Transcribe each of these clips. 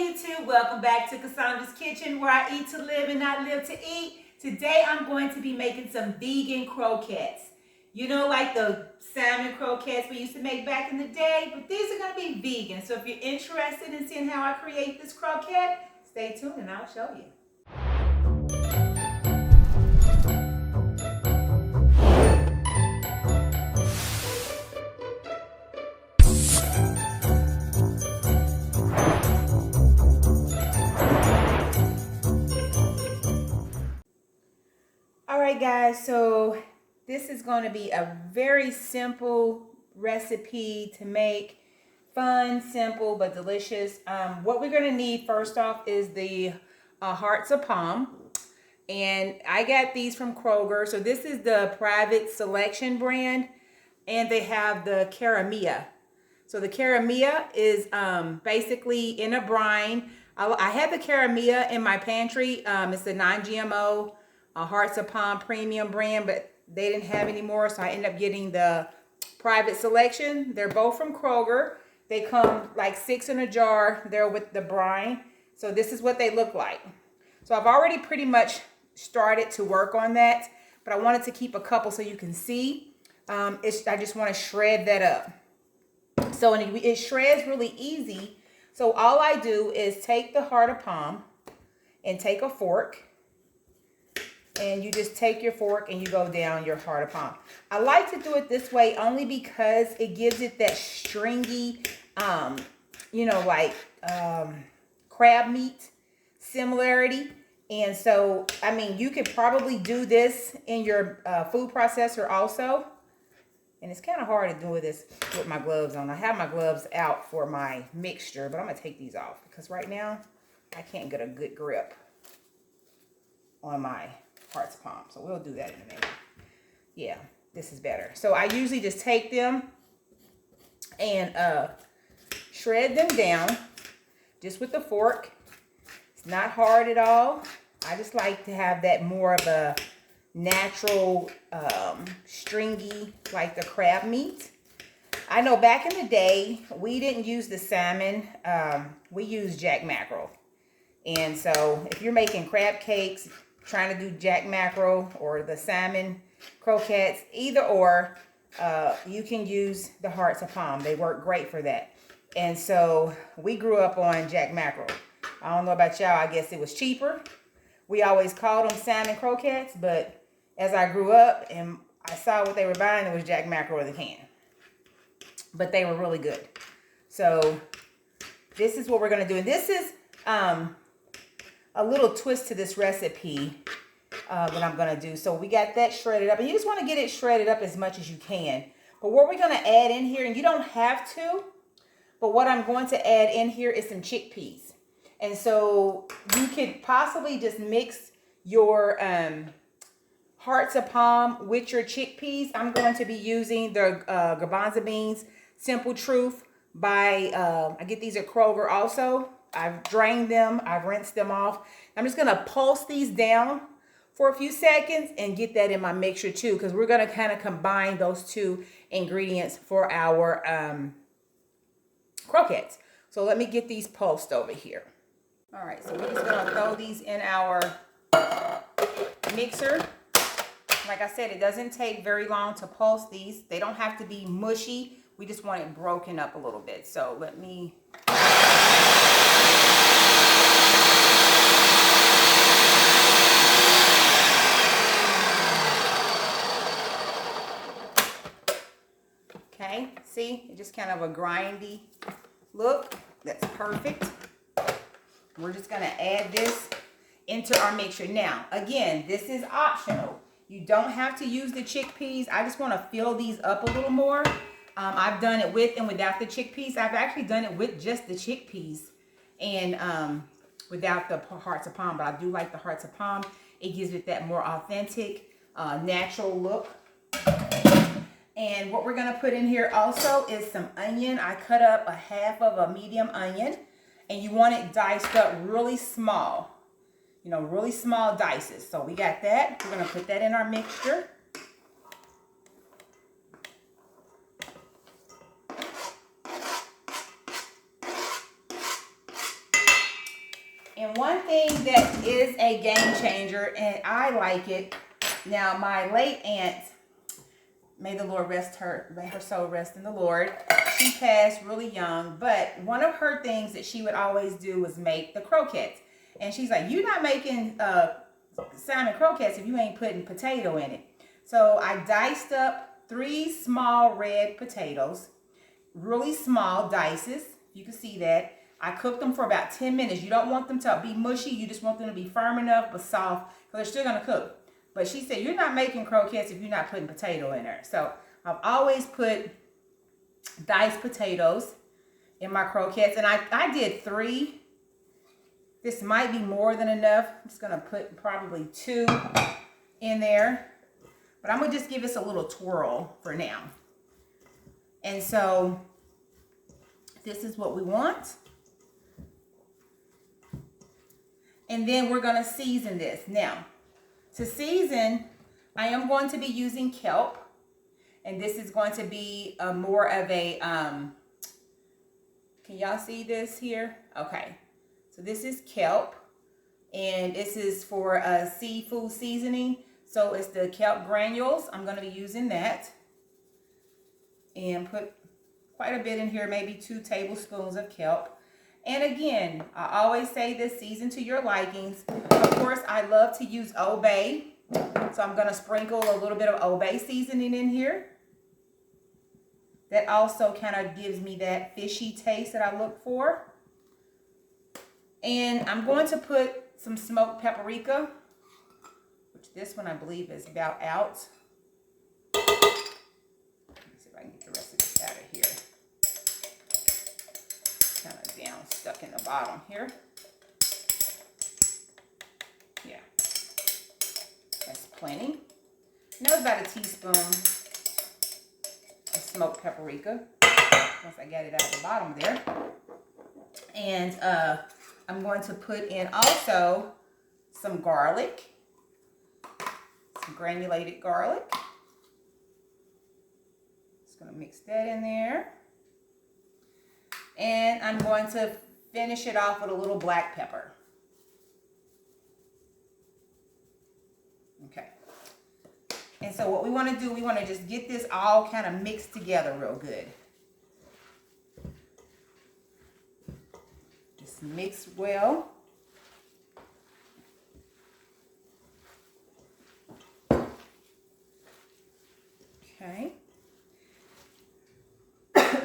YouTube, welcome back to Cassandra's Kitchen, where I eat to live and not live to eat. Today I'm going to be making some vegan croquettes. You know, like the salmon croquettes we used to make back in the day, but these are going to be vegan. So if you're interested in seeing how I create this croquette, stay tuned and I'll show you. Alright guys, so this is going to be a very simple recipe to make. Fun, simple, but delicious. What we're going to need first off is the hearts of palm. And I got these from Kroger. So this is the private selection brand. And they have the caramia. So the caramia is basically in a brine. I had the caramia in my pantry. It's the non-GMO Hearts of Palm premium brand, but they didn't have any more, so I ended up getting the private selection. They're both from Kroger. They come like 6 in a jar. They're with the brine. So this is what they look like. So I've already pretty much started to work on that, but I wanted to keep a couple so you can see. I just want to shred that up. So it shreds really easy. So all I do is take the heart of palm and take a fork. And you just take your fork and you go down your heart of palm. I like to do it this way only because it gives it that stringy, you know, like crab meat similarity. And so, I mean, you could probably do this in your food processor also. And it's kind of hard to do this with my gloves on. I have my gloves out for my mixture, but I'm going to take these off because right now I can't get a good grip on my hearts of palm. So we'll do that in a minute. Yeah, this is better. So I usually just take them and shred them down just with the fork. It's not hard at all. I just like to have that more of a natural stringy, like the crab meat. I know back in the day we didn't use the salmon, we used jack mackerel. And so if you're making crab cakes, trying to do jack mackerel or the salmon croquettes, either or, you can use the hearts of palm. They work great for that. And so we grew up on jack mackerel. I don't know about y'all, I guess it was cheaper. We always called them salmon croquettes, but as I grew up and I saw what they were buying, it was jack mackerel in the can. But they were really good. So this is what we're gonna do. And this is a little twist to this recipe that I'm going to do. So we got that shredded up. And you just want to get it shredded up as much as you can. But what we're going to add in here, and you don't have to, but what I'm going to add in here is some chickpeas. And so you could possibly just mix your hearts of palm with your chickpeas. I'm going to be using the Garbanzo Beans Simple Truth by, I get these at Kroger also. I've drained them. I've rinsed them off. I'm just going to pulse these down for a few seconds and get that in my mixture too, because we're going to kind of combine those two ingredients for our croquettes. So let me get these pulsed over here. All right, so we're just going to throw these in our mixer. Like I said, it doesn't take very long to pulse these. They don't have to be mushy. We just want it broken up a little bit. So let me... Okay, see, it's just kind of a grindy look. That's perfect. We're just going to add this into our mixture. Now, again, this is optional. You don't have to use the chickpeas. I just want to fill these up a little more. I've done it with and without the chickpeas. I've actually done it with just the chickpeas and without the hearts of palm. But I do like the hearts of palm. It gives it that more authentic, natural look. And what we're going to put in here also is some onion. I cut up a half of a medium onion. And you want it diced up really small. You know, really small dices. So we got that. We're going to put that in our mixture. And one thing that is a game changer, and I like it. Now, my late aunt, may the Lord rest her, may her soul rest in the Lord. She passed really young, but one of her things that she would always do was make the croquettes. And she's like, you're not making salmon croquettes if you ain't putting potato in it. So I diced up 3 small red potatoes, really small dices. You can see that. I cooked them for about 10 minutes. You don't want them to be mushy. You just want them to be firm enough but soft because they're still going to cook. But she said, you're not making croquettes if you're not putting potato in there. So I've always put diced potatoes in my croquettes. And I did 3. This might be more than enough. I'm just going to put probably 2 in there. But I'm going to just give this a little twirl for now. And so this is what we want. And then we're going to season this. Now, to season, I am going to be using kelp. And this is going to be more of a, can y'all see this here? Okay. So this is kelp. And this is for a seafood seasoning. So it's the kelp granules. I'm going to be using that. And put quite a bit in here, maybe 2 tablespoons of kelp. And again, I always say this, season to your likings. Of course, I love to use Old Bay. So I'm going to sprinkle a little bit of Old Bay seasoning in here. That also kind of gives me that fishy taste that I look for. And I'm going to put some smoked paprika, which this one I believe is about out. Let me see if I can get the rest of this out of here. Kind of down, stuck in the bottom here. Yeah, that's plenty. And that was about a teaspoon of smoked paprika. Once I get it out of the bottom there. And I'm going to put in also some garlic, some granulated garlic. Just going to mix that in there. And I'm going to finish it off with a little black pepper. Okay. And so what we want to do, we want to just get this all kind of mixed together real good. Just mix well. Okay.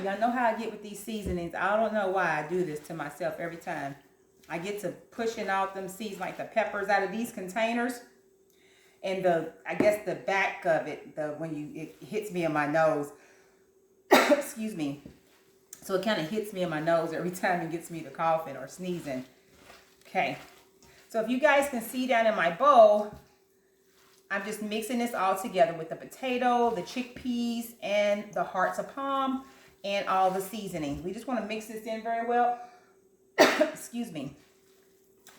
Y'all know how I get with these seasonings. I don't know why I do this to myself every time. I get to pushing out them seeds like the peppers out of these containers. And I guess the back of it, it hits me in my nose. Excuse me. So it kind of hits me in my nose every time it gets me to coughing or sneezing. Okay. So if you guys can see down in my bowl, I'm just mixing this all together with the potato, the chickpeas, and the hearts of palm, and all the seasonings. We just want to mix this in very well. Excuse me.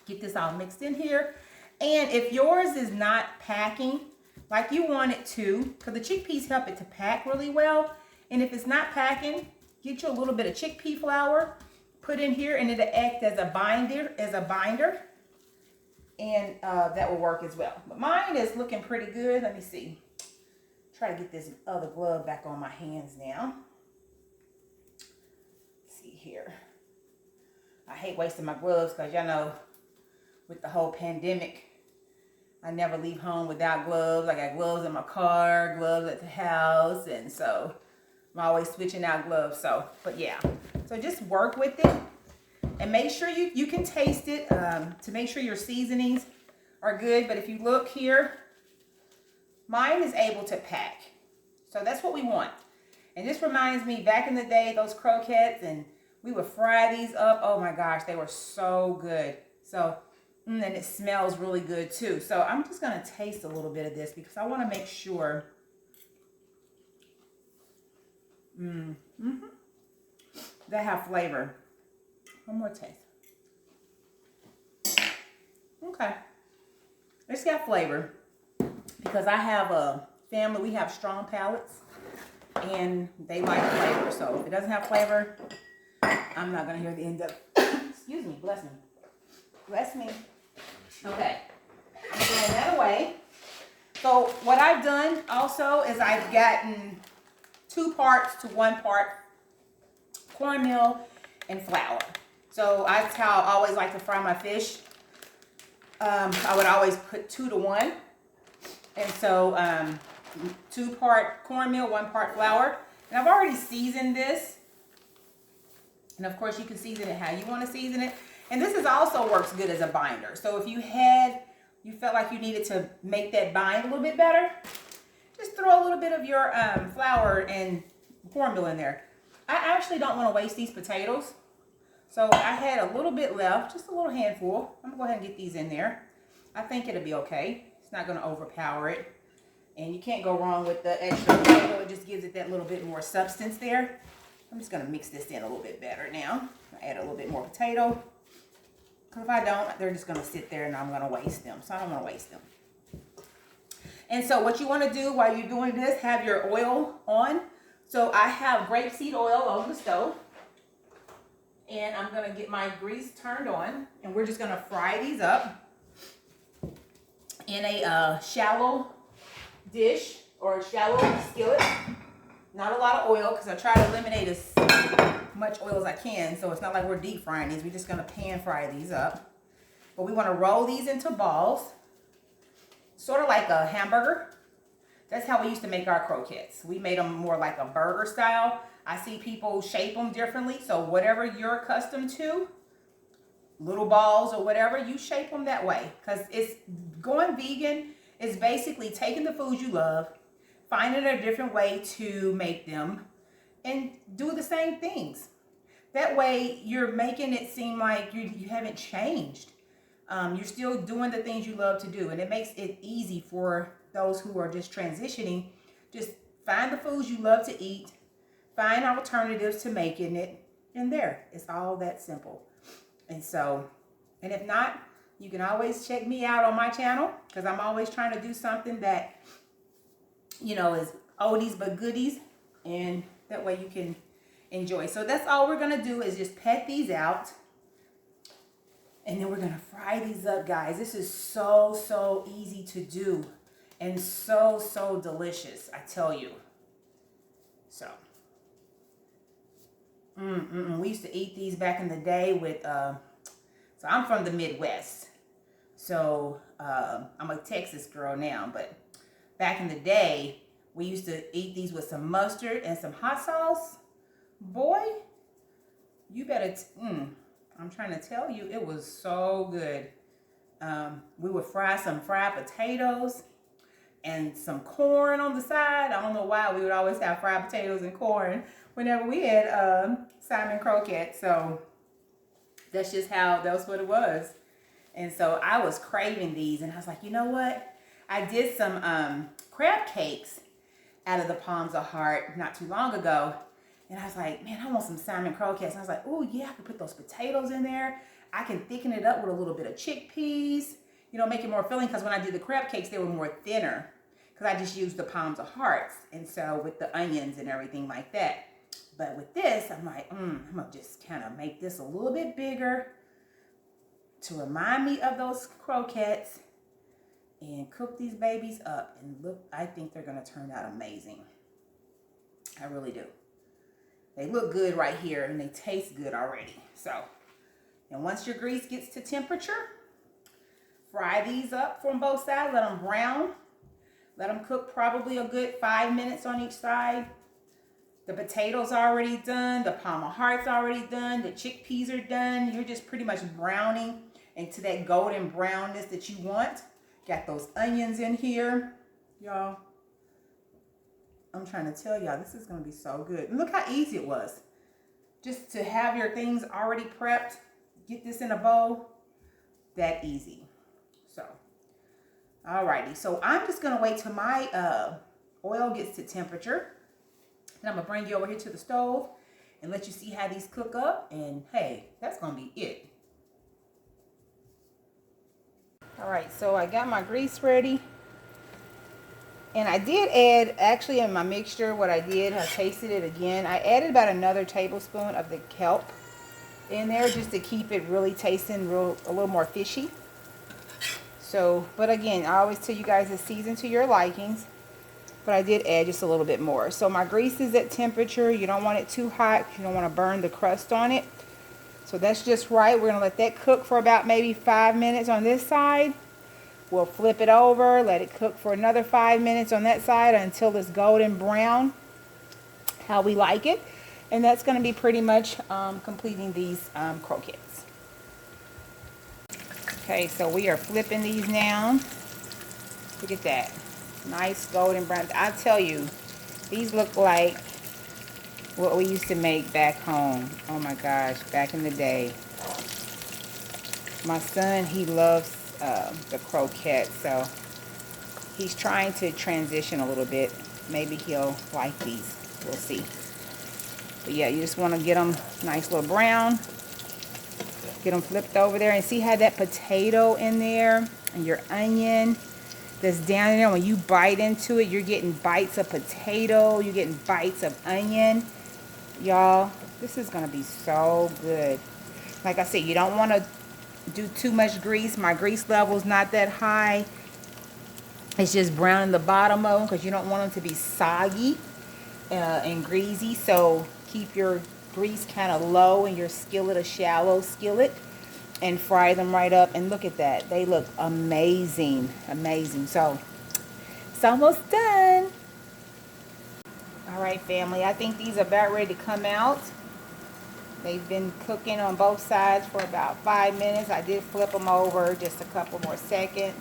Get this all mixed in here. And if yours is not packing like you want it to, because the chickpeas help it to pack really well. And if it's not packing, get you a little bit of chickpea flour, put in here, and it'll act as a binder, and that will work as well. But mine is looking pretty good. Let me see. Try to get this other glove back on my hands now. Let's see here. I hate wasting my gloves because y'all know with the whole pandemic, I never leave home without gloves. I got gloves in my car, gloves at the house, and so I'm always switching out gloves. So, but yeah. So just work with it and make sure you can taste it to make sure your seasonings are good. But if you look here, mine is able to pack. So that's what we want. And this reminds me back in the day, those croquettes, and we would fry these up. Oh my gosh, they were so good. So, and it smells really good too. So I'm just going to taste a little bit of this because I want to make sure. They have flavor. One more taste. Okay. It's got flavor because I have a family, we have strong palates and they like flavor. So if it doesn't have flavor, I'm not going to hear the end of it. Excuse me, bless me. Bless me. Okay. I'm throwing that away. So what I've done also is I've gotten 2 parts to 1 part cornmeal and flour. So that's how I always like to fry my fish. I would always put 2 to 1. And so 2 part cornmeal, 1 part flour. And I've already seasoned this. And of course you can season it how you want to season it. And this is also works good as a binder. So if you felt like you needed to make that bind a little bit better, just throw a little bit of your flour and cornmeal in there. I actually don't want to waste these potatoes. So I had a little bit left, just a little handful. I'm going to go ahead and get these in there. I think it'll be okay. It's not going to overpower it. And you can't go wrong with the extra potato. It just gives it that little bit more substance there. I'm just going to mix this in a little bit better now. I add a little bit more potato. Because if I don't, they're just going to sit there and I'm going to waste them. So I don't want to waste them. And so what you want to do while you're doing this, have your oil on. So I have grapeseed oil on the stove. And I'm going to get my grease turned on. And we're just going to fry these up in a shallow dish or a shallow skillet. Not a lot of oil because I try to eliminate as much oil as I can. So it's not like we're deep frying these. We're just going to pan fry these up. But we want to roll these into balls. Sort of like a hamburger. That's how we used to make our croquettes. We made them more like a burger style. I see people shape them differently. So whatever you're accustomed to, little balls or whatever, you shape them that way. Because it's going vegan is basically taking the foods you love, finding a different way to make them, and do the same things. That way you're making it seem like you haven't changed. You're still doing the things you love to do. And it makes it easy for those who are just transitioning. Just find the foods you love to eat. Find alternatives to making it. And there, it's all that simple. And so, and if not, you can always check me out on my channel. Because I'm always trying to do something that, you know, is oldies but goodies. And that way you can enjoy. So that's all we're going to do is just pet these out. And then we're going to fry these up, guys. This is so easy to do. And so delicious, I tell you. So. We used to eat these back in the day with, so I'm from the Midwest. So I'm a Texas girl now. But back in the day, we used to eat these with some mustard and some hot sauce. Boy, you better, I'm trying to tell you, it was so good. We would fry some fried potatoes and some corn on the side. I don't know why we would always have fried potatoes and corn whenever we had Salmon croquettes. So that's just that's what it was. And so I was craving these and I was like, you know what? I did some crab cakes out of the palms of heart not too long ago. And I was like, man, I want some salmon croquettes. And I was like, oh yeah, I can put those potatoes in there. I can thicken it up with a little bit of chickpeas, you know, make it more filling. Because when I did the crab cakes, they were more thinner. Because I just used the palms of hearts. And so with the onions and everything like that. But with this, I'm like, I'm going to just kind of make this a little bit bigger to remind me of those croquettes. And cook these babies up. And look, I think they're going to turn out amazing. I really do. They look good right here and they taste good already. So, and once your grease gets to temperature, fry these up from both sides. Let them brown. Let them cook probably a good 5 minutes on each side. The potatoes are already done. The palm of heart's already done. The chickpeas are done. You're just pretty much browning into that golden brownness that you want. Got those onions in here, y'all. I'm trying to tell y'all, this is going to be so good. And look how easy it was. Just to have your things already prepped. Get this in a bowl. That easy. So, alrighty. So, I'm just going to wait till my oil gets to temperature. And I'm going to bring you over here to the stove and let you see how these cook up. And hey, that's going to be it. Alright, so I got my grease ready. And I did add, actually in my mixture, what I did, I tasted it again. I added about another tablespoon of the kelp. in there just to keep it really tasting a little more fishy. So, but again, I always tell you guys to season to your likings. But I did add just a little bit more. So my grease is at temperature. You don't want it too hot. You don't want to burn the crust on it. So that's just right. We're going to let that cook for about maybe 5 minutes on this side. We'll flip it over. Let it cook for another 5 minutes on that side until it's golden brown, how we like it. And that's going to be pretty much completing these croquettes. Okay, so we are flipping these now. Look at that. Nice golden brown. I tell you, these look like what we used to make back home. Oh my gosh, back in the day. My son, he loves the croquettes, so he's trying to transition a little bit. Maybe he'll like these. We'll see. But yeah, you just want to get them nice little brown. Get them flipped over there and see how that potato in there and your onion that's down there. When you bite into it, you're getting bites of potato, you're getting bites of onion. Y'all, this is gonna be so good. Like I said, you don't want to do too much grease. My grease level is not that high. It's just brown in the bottom of them because you don't want them to be soggy and greasy. So keep your grease kind of low in your skillet, a shallow skillet, and fry them right up. And look at that. They look amazing. Amazing. So it's almost done. All right, family. I think these are about ready to come out. They've been cooking on both sides for about 5 minutes. I did flip them over just a couple more seconds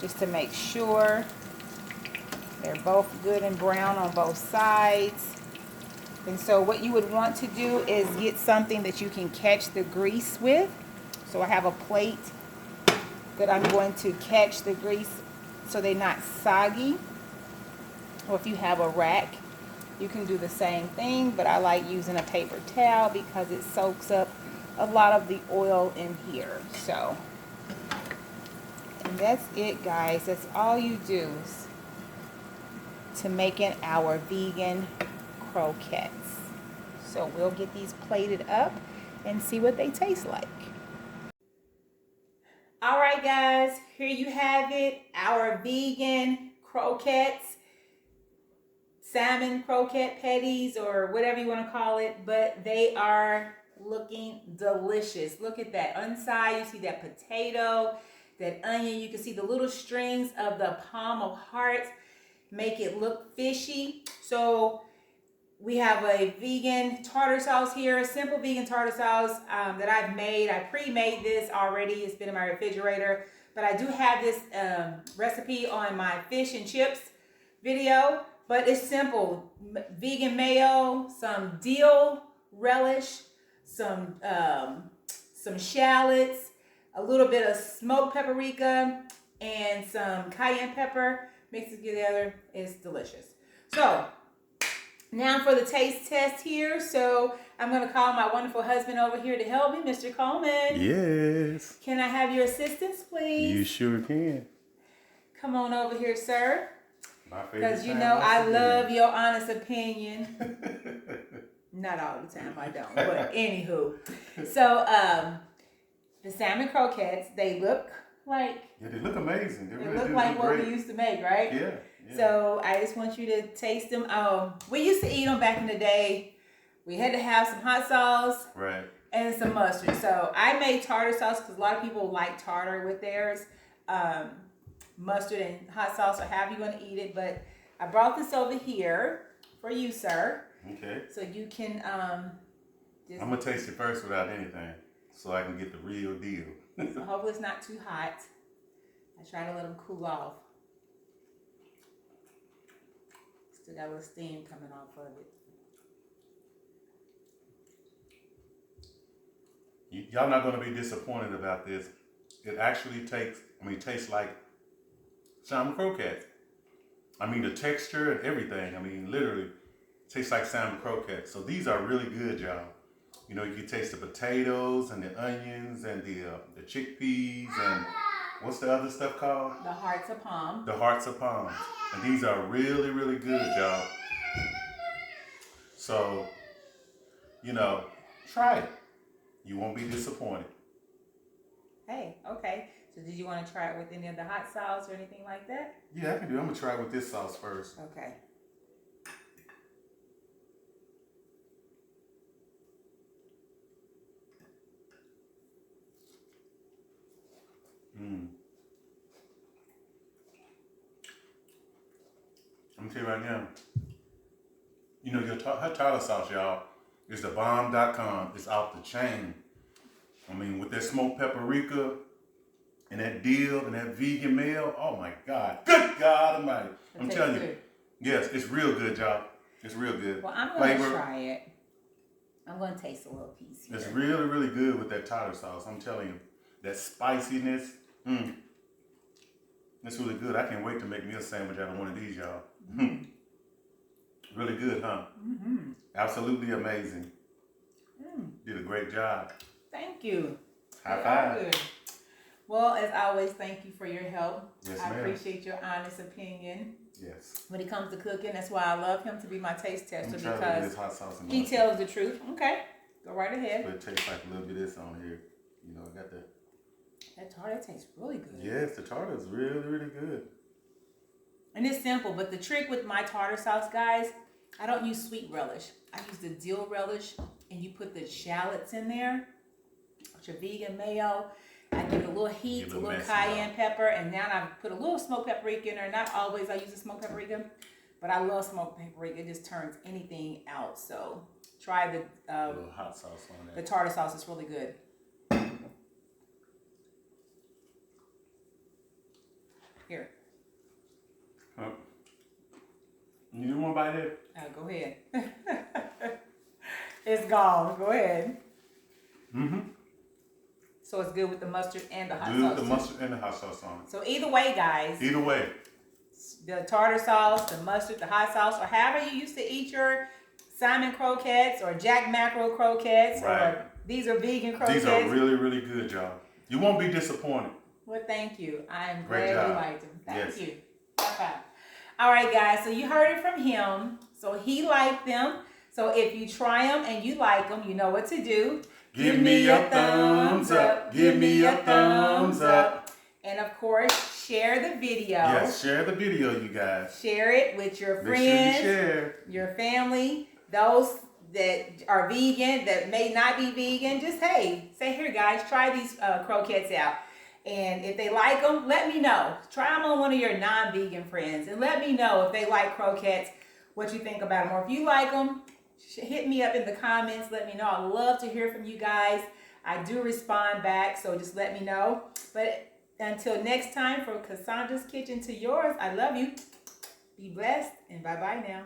just to make sure they're both good and brown on both sides. And so what you would want to do is get something that you can catch the grease with. So I have a plate that I'm going to catch the grease so they're not soggy. Or if you have a rack, you can do the same thing, but I like using a paper towel because it soaks up a lot of the oil in here. So, and that's it, guys. That's all you do to making our vegan croquettes. So we'll get these plated up and see what they taste like. All right, guys, here you have it, our vegan croquettes, salmon croquette patties or whatever you want to call it, but they are looking delicious. Look at that. Inside, you see that potato, that onion. You can see the little strings of the palm of hearts make it look fishy. So we have a vegan tartar sauce here, a simple vegan tartar sauce that I've made. I pre-made this already. It's been in my refrigerator. But I do have this recipe on my fish and chips video. But it's simple. Vegan mayo, some dill relish, some shallots, a little bit of smoked paprika, and some cayenne pepper. Mix it together. It's delicious. So now for the taste test here. So I'm going to call my wonderful husband over here to help me, Mr. Coleman. Yes. Can I have your assistance, please? You sure can. Come on over here, sir. Because you time know I again. love your honest opinion. Not all the time, I don't. But anywho. So the salmon croquettes, they look like... Yeah, they look amazing. They really look do like look what great. we used to make, right? Yeah. So I just want you to taste them. We used to eat them back in the day. We had to have some hot sauce. Right. And some mustard. So I made tartar sauce because a lot of people like tartar with theirs. Mustard and hot sauce or however you want to eat it. But I brought this over here for you, sir. Okay. So you can I'm going to taste it first without anything so I can get the real deal. So hopefully it's not too hot. I try to let them cool off. Still got a little steam coming off of it. Y'all not going to be disappointed about this. It actually tastes like salmon croquettes. I mean, the texture and everything. I mean, literally tastes like salmon croquettes. So these are really good, y'all. You know, you can taste the potatoes and the onions and the chickpeas and what's the other stuff called? The hearts of palm. The hearts of palm. And these are really, really good, y'all. So, you know, try it. You won't be disappointed. Hey, okay. So did you want to try it with any of the hot sauce or anything like that? Yeah, I can do. I'm gonna try it with this sauce first. Okay. I'm gonna tell you right now. You know, her tartar sauce, y'all, is the bomb.com. It's off the chain. I mean, with that smoked paprika and that dill and that vegan meal, oh my God. Good God Almighty. I'm telling you. Yes, it's real good, y'all. It's real good. Well, I'm going to try it. I'm going to taste a little piece here. It's really, really good with that tartar sauce. I'm telling you. That spiciness. It's really good. I can't wait to make me a sandwich out of one of these, y'all. Really good, huh? Absolutely amazing. Did a great job. Thank you. High five. Good. Well, as always, thank you for your help. Yes, I ma'am. appreciate your honest opinion. Yes. When it comes to cooking, that's why I love him to be my taste tester, because hot sauce and he tells the truth. Okay, go right ahead. But it tastes like a little bit of this on here. You know, I got that. That tartar tastes really good. Yes, the tartar is really, really good. And it's simple, but the trick with my tartar sauce, guys, I don't use sweet relish. I use the dill relish, and you put the shallots in there with your vegan mayo. I give it a little heat, a little cayenne pepper, and now I put a little smoked paprika in there. Not always I use the smoked paprika, but I love smoked paprika. It just turns anything out. So try the a little hot sauce on that. The tartar sauce is really good. Here. You want to bite it? Go ahead. It's gone. Go ahead. So it's good with the mustard and the hot sauce. Good with the mustard and the hot sauce on it. So either way, guys. Either way. The tartar sauce, the mustard, the hot sauce, or however you used to eat your salmon croquettes or jack mackerel croquettes. Right. Or these are vegan croquettes. These are really, really good, y'all. You won't be disappointed. Well, thank you. I'm Great glad job. you liked them. Thank Yes. you. High five. All right, guys. So you heard it from him. So he liked them. So if you try them and you like them, you know what to do. Give me a thumbs up. Give me a thumbs up. And of course, share the video. Yes, share the video, you guys. Share it with your friends, Make sure you share. your family, those that are vegan, that may not be vegan. Just, hey, say, here, guys, try these croquettes out. And if they like them, let me know. Try them on one of your non-vegan friends. And let me know if they like croquettes, what you think about them. Or if you like them, hit me up in the comments. Let me know. I love to hear from you guys. I do respond back, so just let me know. But until next time, from Cassandra's Kitchen to yours, I love you. Be blessed, and bye-bye now.